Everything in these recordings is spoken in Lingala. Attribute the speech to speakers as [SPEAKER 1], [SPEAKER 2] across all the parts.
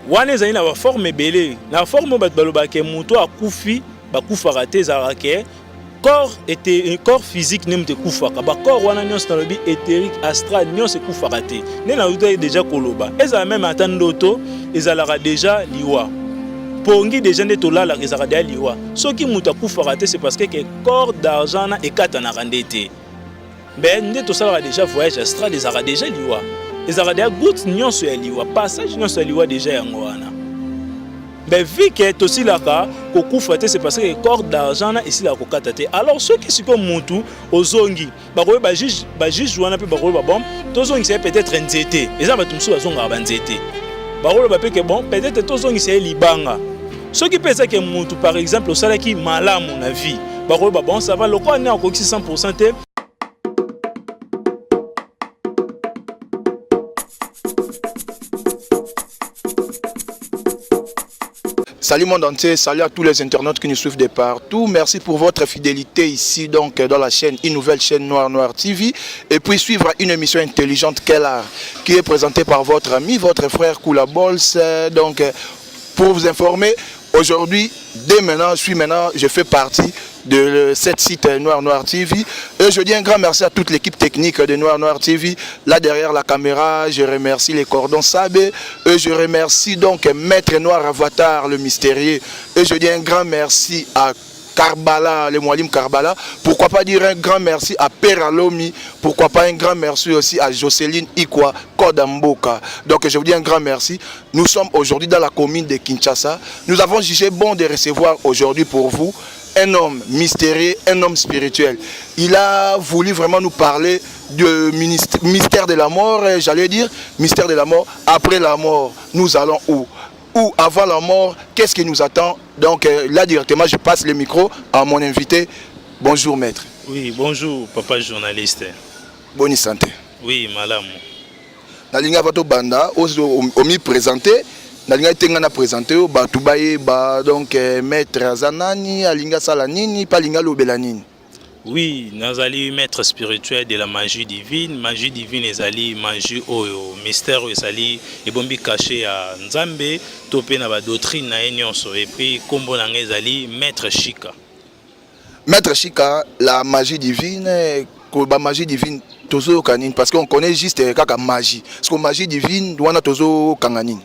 [SPEAKER 1] wana ezali na baforme ebele na forme oyo bato balobaka moto akufi bakufaka te ezalaka ke corps physique ne moto ekufaka bacorps wana nyonso nalobi éthérique astral nyonso ekufaka te nde nauta deja koloba ezala meme ata ndoto ezalaka deja liwa pongi deja nde tolalaka ezalaka deja liwa soki moto akufaka te c'est parce que corps d'argent na ekatanaka nde te mbe nde tosalaka deja voyage astral ezalaka deja liwa ezalaka deja goutte nyonso ya liwa passage nyonso ya liwa deja yango wana mais vu que tosilaka kokufa te c'est parce que corps d'argent na isilaka kokata te alors soki siko mutu ozongi bakoye bajuge wana mpe bakoloba bon tozongisa peut-être nzete eza bato mosusu bazongaka banzete bakoloba mpe ke bon peut-être tozongisa ye libanga soki mpe ezaki mutu par exemple osalaki malamu na vie bakoloba bon ça va lokola ne akokisi 100% te.
[SPEAKER 2] Salut monde entier, salut à tous les internautes qui nous suivent de partout. Merci pour votre fidélité ici donc dans la chaîne, une nouvelle chaîne Noir Noir TV. Et puis suivre une émission intelligente Kellar qui est présentée par votre ami, votre frère Kula Bols. Donc pour vous informer, aujourd'hui, dès maintenant, je fais partie de cette site Noir Noir TV. Et je dis un grand merci à toute l'équipe technique de Noir Noir TV. Là derrière la caméra, je remercie les cordons Sabé. Et je remercie donc Maître Noir Avatar, le mystérieux. Et je dis un grand merci à Karbala, le Moualim Karbala. Pourquoi pas dire un grand merci à Père Alomi. Pourquoi pas un grand merci aussi à Jocelyne Ikwa Kodamboka. Donc je vous dis un grand merci. Nous sommes aujourd'hui dans la commune de Kinshasa. Nous avons jugé bon de recevoir aujourd'hui pour vous un homme mystérieux, un homme spirituel. Il a voulu vraiment nous parler du mystère de la mort, j'allais dire, mystère de la mort. Après la mort, nous allons où? Ou avant la mort, qu'est-ce qui nous attend? Donc là directement, je passe le micro à mon invité. Bonjour maître.
[SPEAKER 1] Oui, bonjour papa journaliste.
[SPEAKER 2] Bonne santé.
[SPEAKER 1] Oui, madame.
[SPEAKER 2] Nalinga vato banda, omi présenté. Nalinga tengana présenté o batubaye ba donc maître Azanani, alinga salanini, palinga lobelanini.
[SPEAKER 1] Oui, nazali maître spirituel de la magie divine. Magie divine ezali magie oyo mystère ezali ebombi caché à Nzambe, topé na ba doctrine na nyonso et puis kombo na ezali maître Chika.
[SPEAKER 2] Maître Chika, la magie divine, la magie divine tozo kanine parce qu'on connaît juste kaka magie. Parce que magie divine wana tozo kanganine.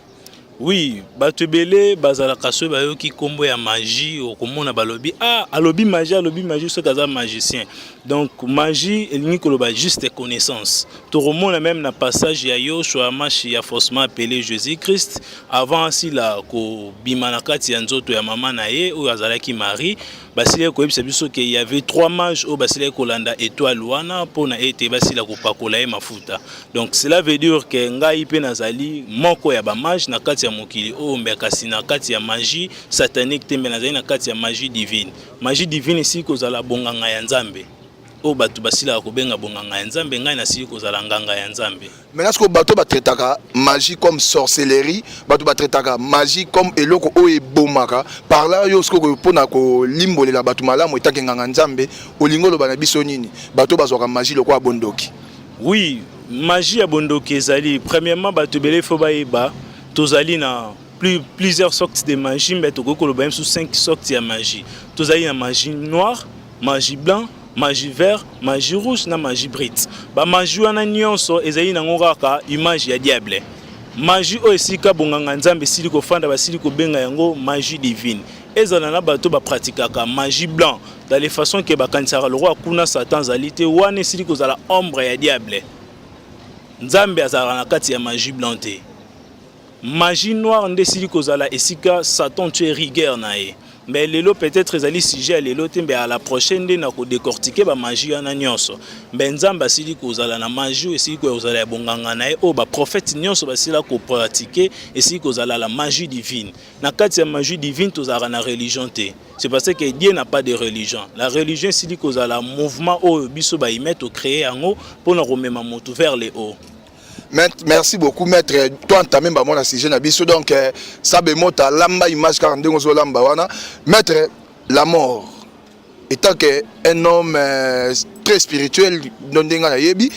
[SPEAKER 1] Oui, batubele bazala kaso bayoki kombo ya magie okomona balobi alobi magie ce kaza magicien. Donc magie elingi koloba juste connaissance. Toromona même na passage ya Yoshua machi ya faussement appelé Jésus-Christ avant si la ko bimana kati ya nzoto ya mama na ye ou azalaki Marie. Basile ko yebisa biso ke y avait 3 mages au basile kolanda étoile wana pona ete basila ko pakola e mafuta. Donc cela veut dire que ngai pe nazali moko ya ba mage na kati ya mokili o mbekasi na kati ya magie satanique te nazali na kati ya magie divine. Magie divine ici kozala bonganga ya Nzambe. O batu basila ko benga bonganga ya Nzambe ngai na sili kozala nganga ya Nzambe.
[SPEAKER 2] Mais est-ce que bato batretaka magie comme sorcellerie, bato batretaka magie comme eloko oye bomaka par là yo sko pona ko limbolela bato malamu etake nganga Nzambe olingolo bana biso nini bato bazwaka magie lokwa bondoki.
[SPEAKER 1] Oui, magie ya bondoki ezali premièrement bato belé fo bayeba tozali na plusieurs sortes de magie mais tokolo ba sous 5 sortes ya magie. Tozali na magie noire, magie blanc, magie vert, magie rouge na magie brite. Ba magie wana nyonso ezali nango kaka image ya diable. Magie o esika bonganga Nzambe sili ko fanda basili ko benga yango magie divine. Ezana na bato ba pratikaka magie blanc dans les façons que ba kanisaka le roi kuna Satan zalite wana sili ko zala ombre ya diable. Nzambe azala na kati ya magie blanche. Magie noire nde sili ko zala esika Satan tue rigueur na ye. Mais lelo peut-être ezali sujet lelo tembe à la prochaine de na ko décortiquer ba magie na nyonso. Mais Nzamba sili ko zala na magie esili ko zala ya bonganga na ye o ba prophète nyonso basila ko pratiquer esili ko zala la magie divine. Na kati ya magie divine tozala na religion te. C'est parce que Dieu n'a pas de religion. La religion sili ko zala mouvement o biso ba y mettre créer yango pour na remema moto vers le haut.
[SPEAKER 2] Merci beaucoup maître. Toi tu as même mon sujet na biso donc ça be mota lamba image car ndenge zo lamba wana maître la mort étant que un homme très spirituel ndenge na yebi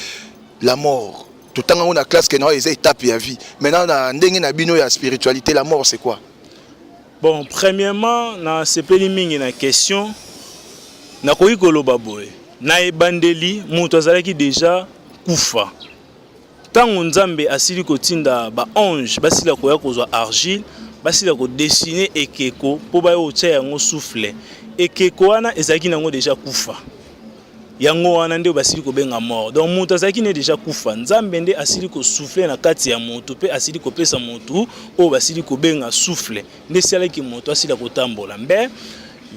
[SPEAKER 2] la mort tout le temps on a classe que non les étapes de la vie. Maintenant na ndenge na bino ya spiritualité, la mort c'est quoi?
[SPEAKER 1] Bon, premièrement, na sepeli mingi na question na koyi koloba boye. Na ebandeli mutu azalaki déjà kufa. Tango Nzambe asili kotinda ba ange basila koya kozwa argile, basila ko dessiner ekeko po ba yo tia yango souffle. Ekeko wana ezalaki nango déjà kufa. Yango wana nde basili ko benga mort. Donc mutu azalaki ne déjà kufa. Nzambe nde asili ko souffler na kati ya mutu pe asili ko pesa mutu o basili ko benga souffle. Nde sala ki mutu asila ko tambola. Mbe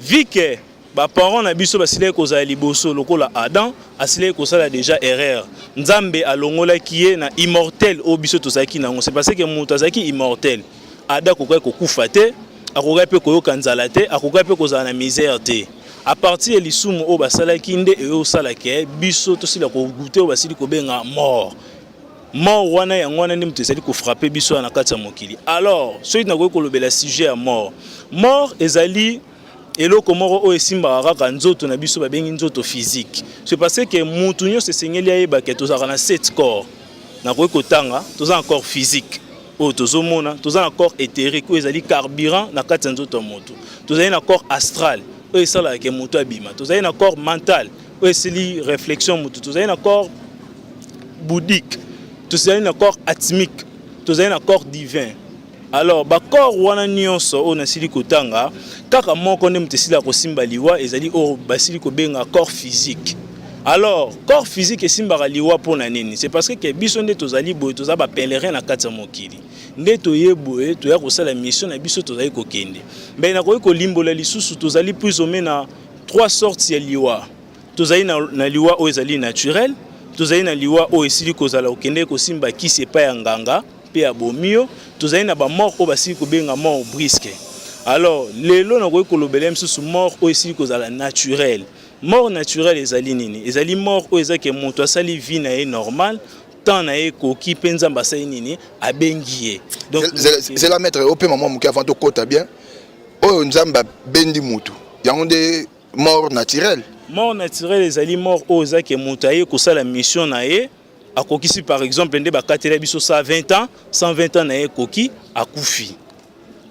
[SPEAKER 1] vu que ba parents na biso basile ko za liboso lokola Adam asile ko sala déjà erreur. Nzambe alongola kiye na immortel o biso tozaki nango. C'est parce que mutu azaki immortel. Adam ko kufa te, akoka pe ko yokanzala te, akoka pe ko za na misère te. À partir de l'isumu o basala kinde e o sala ke biso to sila ko goûter o basili ko benga mort. Mort wana yango wana ndimu tesali ko frapper biso na kati ya mokili. Alors, soki na ko lobela sujet à mort. Mort ezali eloko moko o esimba kaka nzoto na biso babengi nzoto physique. C'est parce que mutu nyonso sengeli ayeba ke tozaka na 7 corps. Na ko kotanga, toza un corps physique. O tozomona, toza un corps éthérique o ezali carburant na kati ya nzoto mutu. Tozali na corps astral. Et ça là que mutu abima. Tozali na corps mental. Et c'est li réflexion mutu. Tozali na corps bouddhique. Tozali na corps atmique. Tozali na corps divin. Alors ba corps wana nyonso o na sili kotanga kaka moko nde mutesila ko simba liwa ezali o basili ko benga corps physique. Alors corps physique esimbaka liwa pona nini? C'est parce que biso nde tozali boye toza ba pèlerin na kati ya mokili. Nde toyeboye toya kosala mission na biso tozali kokende. Mais na koyi ko limbola lisusu tozali plus ou moins na 3 sortes ya liwa. Tozali na liwa o ezali naturel, tozali na liwa o esili kozala okende ko simba kisi pa ya nganga pe ya bomio, tozali na ba mort o basili ko benga mort brusque. Alors lelo na koyi ko lobela msusu mort o esili kozala naturel. Mort naturel ezali nini? Ezali mort o ezaki mutu asali vie na ye normal. Tant na ekoki penza mbasai nini abengiye. Donc
[SPEAKER 2] c'est la maître au maman muki avant to kota bien. O nzamba bendi mutu. Yango de mort naturel.
[SPEAKER 1] Mort naturel ezali mort o ezaki mutu aye kosala mission na ye. Akokisi par exemple nde bakatela biso 120 ans, 120 ans na ekoki akufi.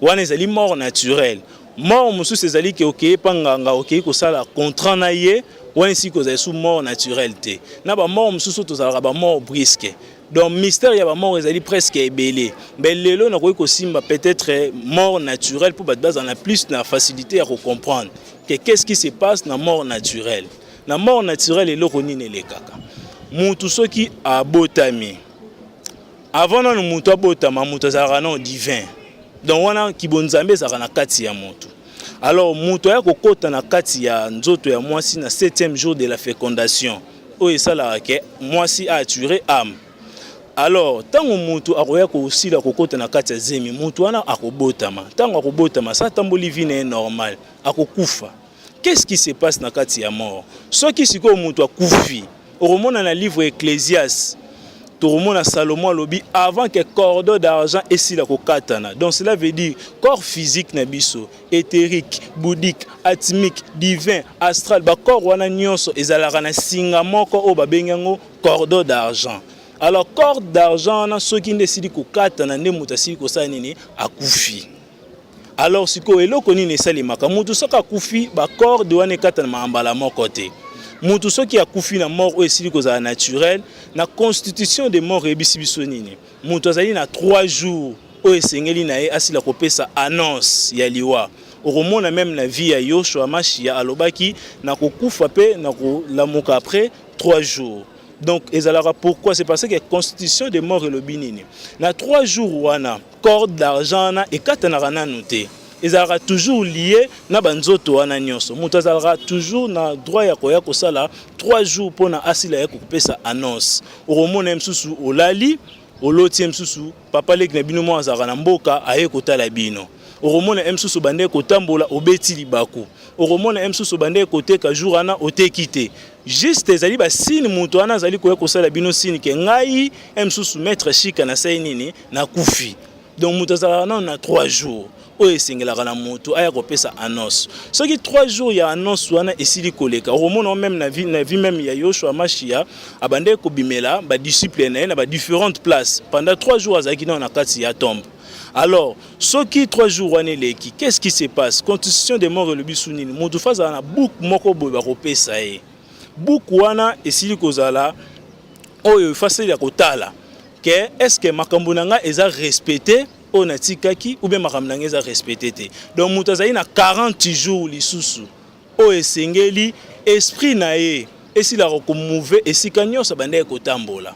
[SPEAKER 1] Wana ezali mort naturel. Mort mususu ezali ke okeye panganga okeye kosala contrat na ye. Wana si ko sous mort naturel te. Na ba mort mususu tozala ba mort brusque. Donc mystère ya ba mort ezali presque ebelé. Mais lelo na koyi ko simba peut-être mort naturel pour base en a plus na facilité à comprendre que qu'est-ce qui se passe na mort naturelle. Na mort naturelle eloko nini le kaka. Mutu soki abotami. Avant na mutu abotama mutu azala na divin. Donc wana kibonzambe ezala na kati ya mutu. Alors mutu ya kokota na kati ya nzoto ya mwasi na 7e jour de la fécondation. O esala ke mwasi a tué âme. Alors tango mutu akoya ko osila kokota na kati ya zemi mutu wana akobotama. Tango akobotama sa tamboli vie na normal akokufa. Qu'est-ce qui se passe na kati ya mort? Soki siko mutu akufi. Oromona na livre Ecclésiaste. Toromona Salomon lobi avant que cordon d'argent esila kokatana. Donc cela veut dire corps physique na biso, éthérique, bouddhique, atmique, divin, astral, ba corps wana nyonso ezalaka na singa moko o babengango cordon d'argent. Alors corps d'argent na soki ndesili kokatana nde mutu asili kosala nini akufi. Alors siko eloko nini esalimaka mutu soka akufi ba corps de wana ekatana mambala moko te. Mutu soki akufi na mort o esili kozala naturel na constitution de mort ebisi biso nini mutu azali na 3 jours o esengeli na ye asila kopesa annonce ya liwa okomona même na vie ya Yoshua Mashia alobaki na kokufa pe na kolamuka après 3 jours. Donc ezalaka pourquoi? C'est parce que constitution de mort elobi nini na 3 jours wana corps d'argent na ekatanaka nanu te. Ils auront toujours lié na banzoto wana nyonso. Mutu azalaka toujours na droit ya koya kosala 3 jours pona asila ya kopesa annonce. Oromona msusu olali, oloti msusu papa lek na bino mo azalaka na mboka aye kotala bino. Oromona msusu bande kotambola obeti libaku. Oromona msusu bande koteka jour ana otekite. Juste ezali ba signe mutu ana azali koya kosala bino signe ke ngai msusu maître chika na sai nini na kufi. donc moto azalaka na 3 jours oyo esengelaka na moto aya kopesa annonce soki 3 jours ya annonce wana esili koleka okomona même na vie même ya Yoshua Mashia abande kobimela badisciple na ye na différentes places pendant 3 jours azalaki na kati ya tombe. Alors, ce qui 3 jours wana eleki, qu'est-ce qui se passe? Constitution des morts le bisunini moto faza na book moko boye bakopesa ye book wana esili kozala oyo faseli ya kotala que est-ce que makambo nanga eza respecté on a tikaki ou bien makambo nanga eza respecté te. Donc moto azali na 40 jours lisusu o esengeli esprit na ye esila ko mouver esika nyonso bande kotambola.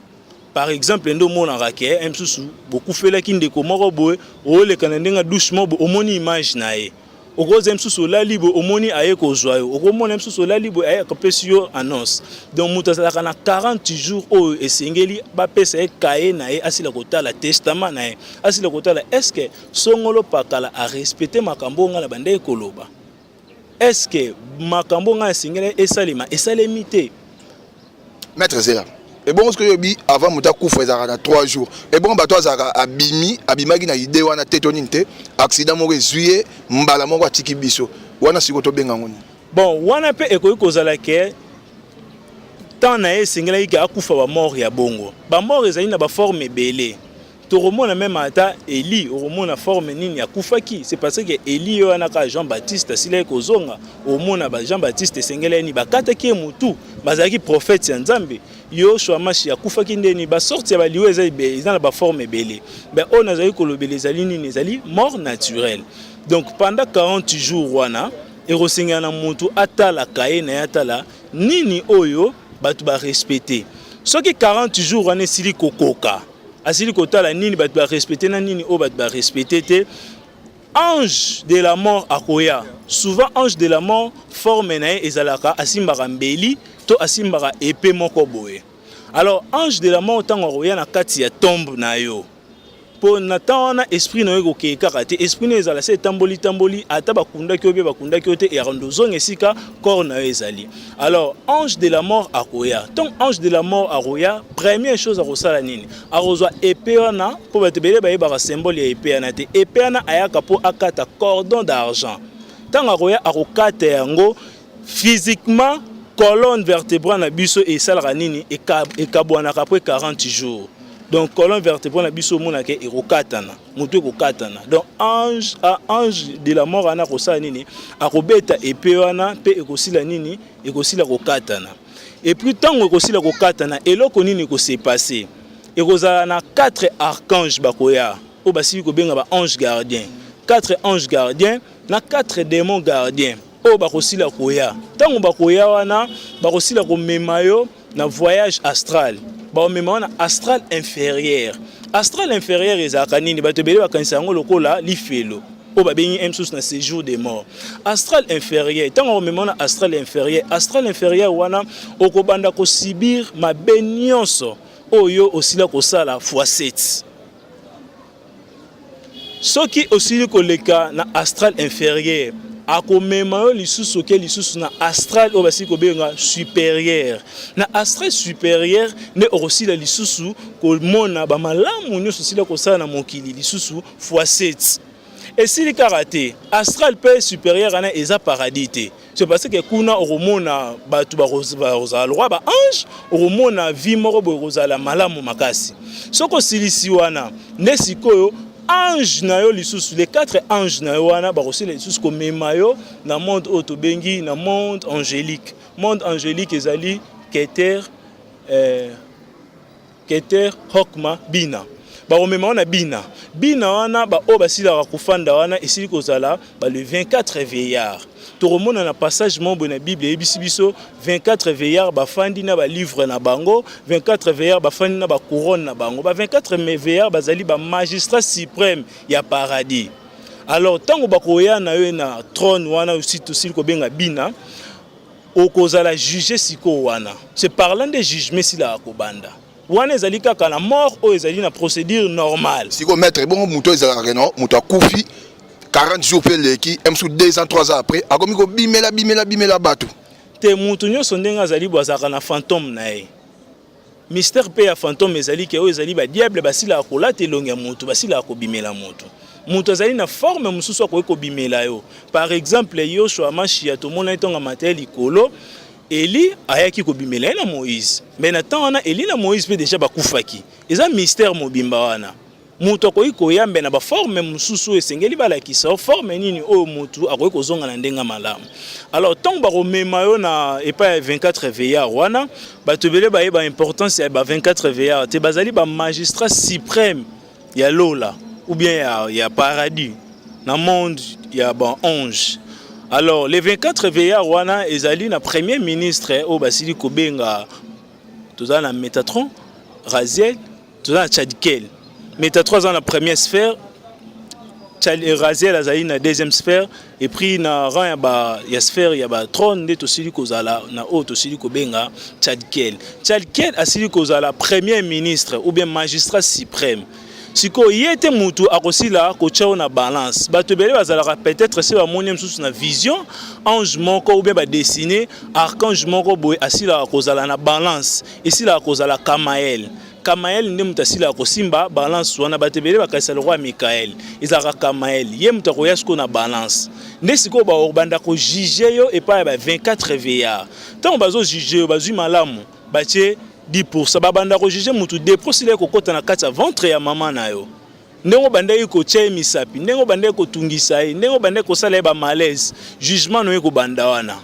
[SPEAKER 1] Par exemple, ndo mona rake msusu beaucoup fela kindeko moko boye o le kanandenga doucement bo omoni image na ye. Okoze msusu la libo omoni aye ko joyo okomona msusu la libo aye ko pesio annonce. Donc mutazala na 40 jours o esengeli ba pesa e kaye na ye asila kotala testament na ye asila kotala est-ce que songolo pakala a respecter makambo ngala bande koloba. Est-ce que makambo ngala esengeli esalema esalemite.
[SPEAKER 2] Maître Zéa. Et bon, ce que je dis avant, je suis à 3 jours. Et bon, je suis abimagi na idée wana tetoninte accident mo rezuye mbala mo tiki biso. Wana sikoto benga ngoni.
[SPEAKER 1] Bon, wana pe ekoyi kozala ke tant na esengela iki akufa ba mort ya bongo. Ba mort ezali na ba forme belé. Toromona même ata Eli, oromona forme nini ya kufaki. C'est parce que Eli wana ka Jean-Baptiste sila kozonga, omona ba Jean-Baptiste esengela ni bakata ki mutu, bazaki prophète ya Nzambe. Yoshua Mashia kufaki ndeni ba sorti ya baliwe ezali ba forme belé. Ben on azali kolobele ezali nini ezali mort naturelle. Donc pendant 40 jours wana erosenga na mutu atala kaye na atala nini oyo batu ba respecter. Soki 40 jours wana sili kokoka. Asili kotala nini batu ba respecter na nini o batu ba respecter te. Ange de la mort akoya. Souvent ange de la mort forme na ezalaka asimbaka mbeli to asimbaka épée moko boye. Alors ange de la mort tango akoya na kati ya tombe na yo. Po na tawana esprit na yo ko kaka te esprit na ezala se tamboli ata bakunda ki obie bakunda ki ote erondo zonga esika corps na yo ezali. Alors ange de la mort akoya. Tant ange de la mort akoya, première chose à kosala nini? Arozwa épée wana po batebele ba yeba symbole ya épée na te. Épée na ayaka po akata cordon d'argent. Tant akoya akokata yango physiquement colonne vertébrale na biso et salaka nini ekabwanaka après 40 jours. Donc colonne vertébrale na biso monaka ekokatana mutu ekokatana. Donc ange de la mort ana kosala nini akobeta épée wana pe ekosila nini ekosila kokatana. Et puis tango ekosila kokatana eloko nini ko s'est passé ekozala na 4 archanges bakoya o basi ko benga ba ange gardien 4 anges gardiens na 4 démons gardiens o bakosila koya tango bakoya wana bakosila ko memayo na voyage astral ba memayo na astral inférieur ezaka nini batebele bakanisa ngo lokola lifelo o babengi emsus na séjour des morts astral inférieur tango memayo na astral inférieur wana okobanda ko subir mabe nyonso oyo osila kosala x7 soki osili koleka na astral inférieur akomema yo lisusu ke lisusu na astral obasi ko benga supérieur na astral supérieur ne orosila lisusu ko mona ba malamu nyonso sila ko sala na mokili lisusu x7 et sili karaté astral pe supérieur ana eza paradis te c'est parce que kuna oromona batu ba rosa roi ba ange oromona vie moko bo rozala malamu makasi soko silisi wana ne sikoyo ange na yo lisusu les 4 anges na yo wana bakosila lisusu ko memayo na monde auto bengi na monde angélique ezali Keter Hokma Bina bakomema wana bina wana ba o basila kufanda wana esili kozala ba le 24 veillards toromona na passage mombo na Bible ebisi biso 24 veillards bafandi na ba livre na bango 24 veillards bafandi na ba couronne na bango ba 24 veillards bazali ba magistrat suprême ya paradis. Alors tango bakoya na yo na trône wana aussi to sili ko benga bina okozala juger siko wana c'est parlant de jugement sila akobanda wana ezali kaka na mort o ezali na procédure normale
[SPEAKER 2] siko maître bon muto ezala reno muto akufi 40 jours pe leki emsu 2 ans 3 ans après akomi ko bimela batu
[SPEAKER 1] te mutu nyonso ndenga azali bwazaka na fantôme na ye mystère pe ya fantôme ezali ke o ezali ba diable basila kolata elongi ya moto basila kobimela moto moto azali na forme mosusu akoki kobimela yo. Par exemple Yoshua Mashia tomona etonga matériel likolo Eli ayaki kobimela na Moïse mais na temps wana Eli na Moïse pe déjà bakufaki eza mystère mobimba wana moto akoki koyambe na ba forme mosusu esengeli balakisa forme nini oyo moto akoki kozonga na ndenga malamu. Alors tant baromema yo na epa 24 veillard wana bato bele ba importance ya ba 24 veillard te bazali ba magistrat suprême ya lola ou bien ya paradis na monde ya ba ange. Alors les 24 veillard wana ezali na premier ministre o basili kobenga toza na Métatron Raziel toza na Tchadikel. Métatron dans la première sphère, Raziel azali na deuxième sphère et puis na rang ya sphère ya ba trône de tosili kozala na o tosili kobenga Tchadikel. Tchadikel asili kozala premier ministre ou bien magistrat suprême. Siko yete mutu akosila kochao na balance. Bato bele bazala peut-être se ba moni msusu na vision ange moko ou bien ba dessiner archange moko boy asila kozala na balance. Isila kozala Kamael. Kamael nde mutasila kosimba balance wana batebele bakasa le roi Michael izaka Kamael ye mutakoya siko na balance nde siko ba obanda ko juger yo epa ba 24 veillard tant bazo juger bazui malamu batie 10% babanda ko juger mutu deprosile ko kota na kati ya ventre ya mama na yo ndengo banda ko tie misapi ndengo banda ko tungisa ye ndengo banda ko sala ba malaise jugement no ko banda wana.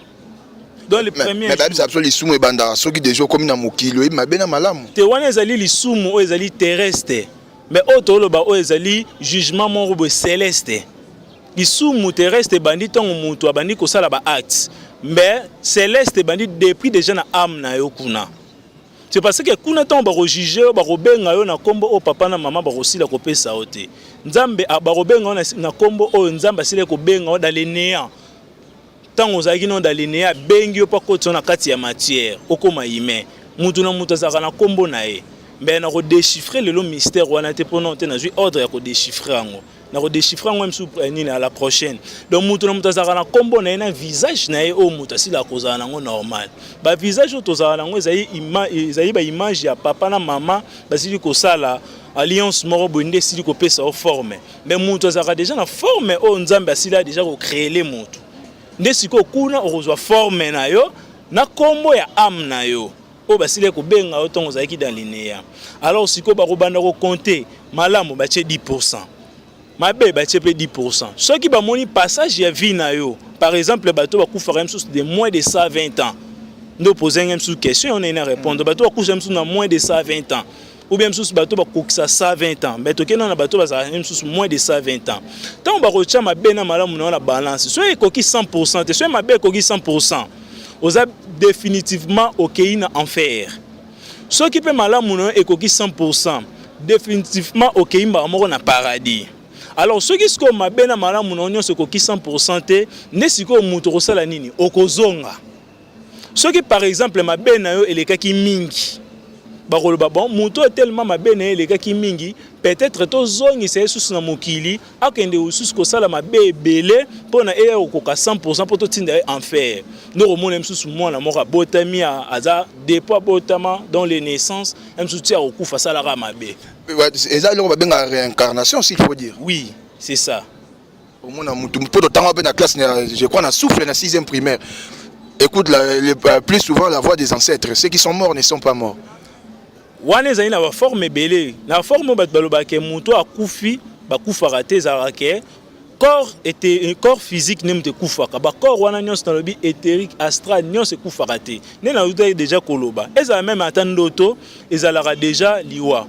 [SPEAKER 1] Dans les premiers
[SPEAKER 2] mais ça absolument les sumo banda ceux qui déjà comme na mokilo et mabena malamu
[SPEAKER 1] te wana ezali li sumo o ezali terrestre mais auto loba o ezali jugement moko céleste li sumo terrestre bandi tongo mutu abandi ko sala ba acte mais céleste bandi depuis déjà na âme na yo kuna. C'est parce que kuna tongo ba juger ba robenga yo na kombo o papa na mama ba rosila ko pesa ote nzambe ba robenga na kombo o nzamba sile ko benga dans les néants. Tant aux agino d'alinéa bengi pa koto na kati ya matière okoma yime mutu na mutu azaka na kombo na ye mais na ko déchiffrer le mystère wana te pono te na ju ordre ya ko déchiffrer ango na ko déchiffrer ango msu nini à la prochaine donc mutu na mutu azaka na kombo na ye na visage na ye o mutu asila kozala nango normal ba visage o tozala nango ezali ba image ya papa na mama basili ko sala alliance moro bonde sili ko pesa o forme mais mutu azaka déjà na forme o nzambe asila déjà ko créer les mutu nde siko kuna okozwa forme na yo na kombo ya âme na yo o basile ko benga yo tongo zaki dans linéa. Alors siko ba robanda ko compter malamu ba tie 10% mabe ba tie pe 10%. Ceux qui ba moni passage ya vie na yo par exemple bato ba kufara msusu de moins de 120 ans ndo poser une question on a répondre bato ba kufa msusu na moins de 120 ans ou bien msusu bato ba kokisa 120 ans mais tokena na bato ba msusu moins de 120 ans tant ba rocha mabe na malamu na la balance so ekoki 100% te so mabe ekoki 100% oza définitivement okei na enfer so ki pe malamu na ekoki 100% définitivement okei mba moko na paradis. Alors ceux qui sont mabe na malamu na onyo ekoki 100% te ne siko mutu kosala nini okozonga ceux qui par exemple mabe na yo elekaki mingi bakoloba bon moto tellement mabe na elekaki mingi peut-être tozongi c'est sous na mokili akende ususu ko sala mabe ebele pona e okoka 100% poto tinda enfer ndo mona msusu mwana moko botami aza depuis botama dans les naissances msusu tia okufa sala ka mabe
[SPEAKER 2] eza lo babenga réincarnation s'il faut dire.
[SPEAKER 1] Oui c'est ça
[SPEAKER 2] au mona mutu poto tanga na classe je crois na souffle na 6e primaire écoute plus souvent la voix des ancêtres ceux qui sont morts ne sont pas morts.
[SPEAKER 1] Wana ezali na ba forme belé na forme bat baloba ke muto akufi bakufa raté zarake corps physique nem te kufaka ba corps wana nyonso na lobi éthérique astral nyonso kufa raté ne na uta déjà koloba ezala même atandoto ezala déjà liwa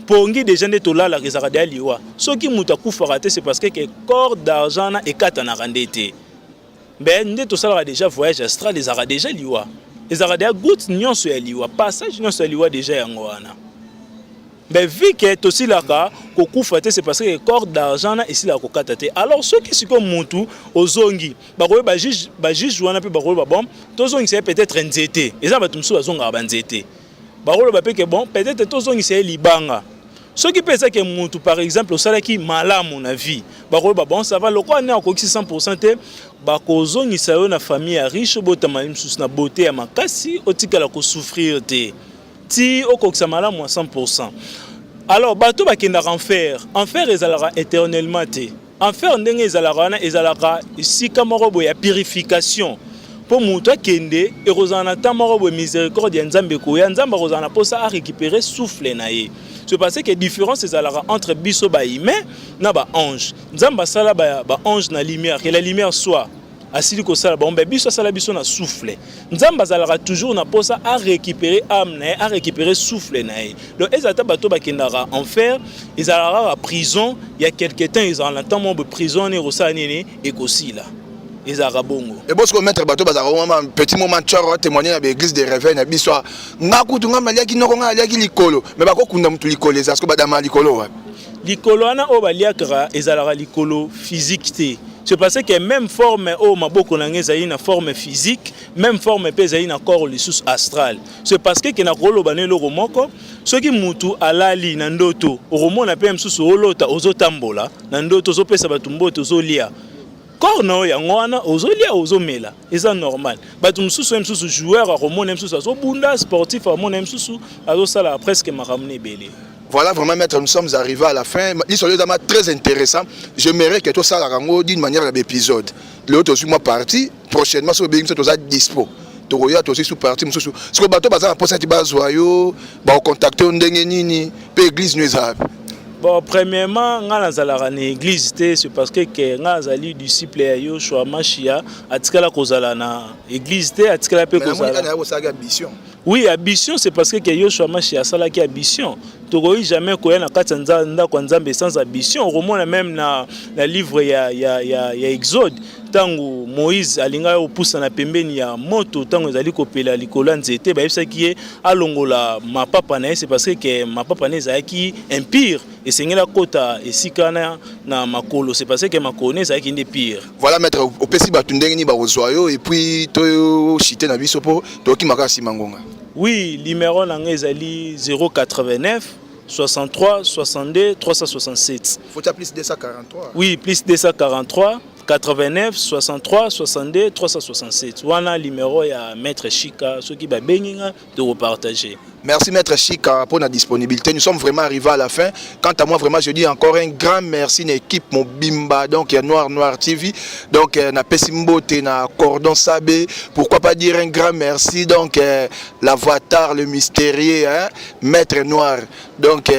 [SPEAKER 1] pongi déjà ne tolala ezala déjà liwa soki muto akufa raté c'est parce que corps d'argent na ekata na randete ben nde to sala déjà voyage astral ezala déjà liwa ezala déjà goutte nyonso ya liwa passage nyonso ya liwa déjà yango wana mais vu que tosilaka kokufa te c'est parce que le corps d'argent na esila kokata te. Alors ceux qui siko mutu ozongi bakoye ba juge wana pe bakoye ba bon tozongi c'est peut-être nzete eza bato msu bazonga ba nzete bakoye ba pe que bon peut-être tozongi c'est libanga ceux qui pensent que mutu par exemple au salaki malamu na vie bakoye ba bon ça va le quoi na kokisi 100% te bakozongi sa yo na famille riche botama msu na beauté ya makasi otikala ko souffrir te ti okokisa malamu à 100%. Alors bato bakendaka enfer ezalaka éternellement te. Enfer ndenge ezalaka sika moko boya purification. Pour mutu akende ekozala na temps moko boya miséricorde ya Nzambe koya Nzambe akozala posa a récupérer souffle na ye. C'est parce que différence ezalaka entre biso ba humain na ba ange. Nzambe asala ba ange na lumière, que la lumière soit asili ko sala ba biso sala biso na souffle. Nzambe azalaka toujours na posa a récupérer âme na ye, a récupérer souffle na ye. Donc ezata bato bakendaka enfer, ezalaka à prison, il y a quelque temps ils ont l'entend de prison ne rosala nene ekosila. Ezalaka bongo.
[SPEAKER 2] Et bon ce que mettre bato bazaka un petit moment tcharo témoigner na l'église de réveil na biso. Ngakutu ngama liaki noko ngala liaki likolo, mais bako kunda mutu likolo ezaka ko badama likolo wa.
[SPEAKER 1] Likolo ana o baliakara ezalaka likolo physique te. C'est parce que même forme au maboko na ngeza ina forme physique, même forme pesa ina corps le sous astral. C'est parce que na kolo banelo romoko, soki mutu alali na ndoto, romona pe msusu olota ozotambola, na ndoto zopesa batumboto zolia. Corps na yango wana ozolia ozomela, eza normal. Batu msusu joueur a romona msusu azobunda sportif a romona msusu azosala presque makamne belé.
[SPEAKER 2] Voilà vraiment maître, nous sommes arrivés à la fin. L'histoire est très intéressant. J'aimerais que tout ça la d'une manière d'épisode. L'autre aussi moi parti prochainement sur le tout ça dispo. Tu as aussi sous parti monsieur. Ce que bateau bazar pour ça tu vas joyeux, ba contacter ndenge nini, pe église nous a.
[SPEAKER 1] Bon, premièrement, nga nazalaka na église te, c'est parce que nga azali disciple ya Yoshua Mashia atikala kozala na église te, atikala pe kozala.
[SPEAKER 2] Mais ambition.
[SPEAKER 1] Oui, ambition, c'est parce que Yoshua Mashia sala ki ambition. Tokoi jamais koya na kati ndako Nzambe sans ambition. Romona même na livre ya Exode. Tango Moïse alinga opusa na pembeni ya moto tango ezali kopela likolo nzete ba yebisaki ye alongola mapapa na ye, c'est parce que mapapa na ezalaki impire esengela kota esika na makolo, c'est parce que makolo ezalaki ndi pire.
[SPEAKER 2] Voilà maître opesi batu ndenge ni ba ozoyo et puis to chité na biso po to ki makasi mangonga.
[SPEAKER 1] Oui, numéro na ezali 089 63 62 367.
[SPEAKER 2] Faut appeler plus 243.
[SPEAKER 1] Oui, plus 243 89 63 62 367. Wana numéro ya maître Chika, ceux qui ba benginga de repartager.
[SPEAKER 2] Merci maître Chika pour la disponibilité. Nous sommes vraiment arrivés à la fin. Quant à moi vraiment je dis encore un grand merci à l'équipe Mobimba donc Noir TV donc na Pesimbote na Cordon Sabé, pourquoi pas dire un grand merci donc l'avatar le mystérieux hein, maître Noir donc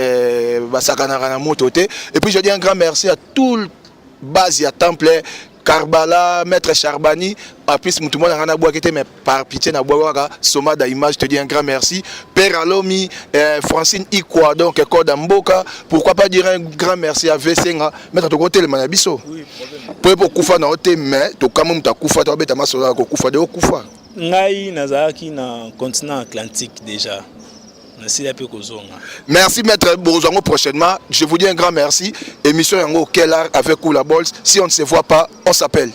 [SPEAKER 2] basakana na motote et puis je dis un grand merci à tout le base à temple Karbala, maître Charbani, en plus, tout le monde a boité, mais par pitié, na boaka, Soma d'image, je te dis un grand merci. Père Alomi, Francine Ikwa, donc, Code Mboka, pourquoi pas dire un grand merci à Vessenga, maître de côté le Manabiso. Oui, problème. Pour Koufa na ote, mais, tu quand même, tu as Koufa, tu as bêta masola, Koufa de Koufa.
[SPEAKER 1] Ngai, Nazaki, na continent atlantique déjà.
[SPEAKER 2] Merci maître Bourozango prochainement. Je vous dis un grand merci. Émission Yango Kellar avec Oula Bols. Si on ne se voit pas, on s'appelle.